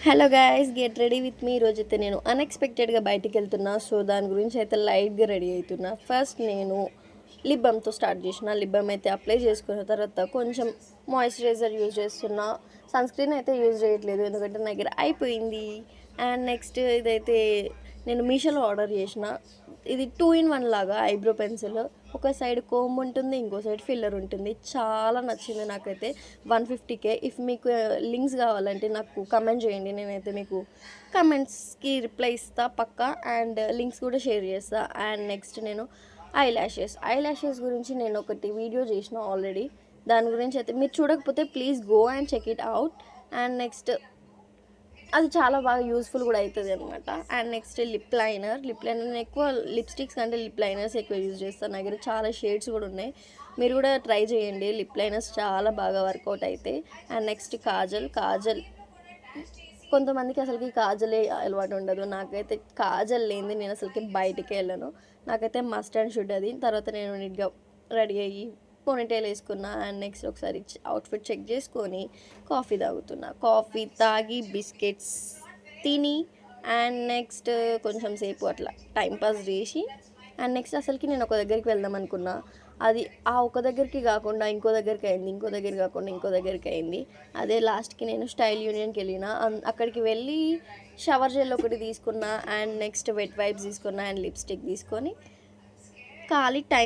Hello guys, get ready with me. ఈరోజైతే నేను అన్ఎక్స్పెక్టెడ్గా బయటికి వెళ్తున్నా. సో దాని గురించి అయితే లైట్గా రెడీ అవుతున్నా. ఫస్ట్ నేను లిప్ బామ్తో స్టార్ట్ చేసిన. లిప్ బామ్ అయితే అప్లై చేసుకున్న తర్వాత కొంచెం మాయిశ్చరైజర్ యూజ్ చేస్తున్నా. సన్ స్క్రీన్ అయితే యూజ్ చేయట్లేదు, ఎందుకంటే నా దగ్గర అయిపోయింది. అండ్ నెక్స్ట్ ఇదైతే నేను మీషోలో ఆర్డర్ చేసిన. ఇది 2 in 1 లాగా ఐబ్రో పెన్సిల్. ఒక సైడ్ కోమ్ ఉంటుంది, ఇంకో సైడ్ ఫిల్లర్ ఉంటుంది. చాలా నచ్చింది నాకైతే. 150K. ఇఫ్ మీకు లింక్స్ కావాలంటే నాకు కమెంట్ చేయండి, నేనైతే మీకు కమెంట్స్కి రిప్లై ఇస్తా పక్కా. అండ్ లింక్స్ కూడా షేర్ చేస్తా. అండ్ నెక్స్ట్ నేను ఐ ల్యాషెస్ గురించి నేను ఒకటి వీడియో చేసిన ఆల్రెడీ. దాని గురించి అయితే మీరు చూడకపోతే please go and check it out. And next అది చాలా బాగా యూస్ఫుల్ కూడా అవుతుంది అనమాట. అండ్ నెక్స్ట్ లిప్ లైనర్ నేను ఎక్కువ లిప్స్టిక్స్ కంటే లిప్ లైనర్స్ ఎక్కువ యూజ్ చేస్తాను. నా దగ్గర చాలా షేడ్స్ కూడా ఉన్నాయి, మీరు కూడా ట్రై చేయండి. లిప్ లైనర్స్ చాలా బాగా వర్కౌట్ అవుతాయి. అండ్ నెక్స్ట్ కాజల్ కొంతమందికి అసలుకి కాజలే అలవాటు ఉండదు. నాకైతే కాజల్ లేనిది నేను అసలుకి బయటికి వెళ్ళను. నాకైతే మస్ట్ అండ్ షుడ్ అది. తర్వాత నేను నీట్గా రెడీ అయ్యి పోనీటైల్ వేసుకున్నా. అండ్ నెక్స్ట్ ఒకసారి అవుట్ఫిట్ చెక్ చేసుకొని కాఫీ తాగుతున్నా. కాఫీ తాగి బిస్కెట్స్ తిని అండ్ నెక్స్ట్ కొంచెం సేపు అట్లా టైంపాస్ చేసి అండ్ నెక్స్ట్ అసలుకి నేను ఒక దగ్గరికి వెళ్దాం అనుకున్నా. అది ఆ ఒక దగ్గరికి కాకుండా ఇంకో దగ్గరికి అయింది, ఇంకో దగ్గర కాకుండా ఇంకో దగ్గరికి అయింది. అదే లాస్ట్కి నేను స్టైల్ యూనియన్కి వెళ్ళిన. అక్కడికి వెళ్ళి షవర్ జెల్ ఒకటి తీసుకున్నా. అండ్ నెక్స్ట్ వెట్ వైప్స్ తీసుకున్నా. అండ్ లిప్స్టిక్ తీసుకొని ఖాళీ టైం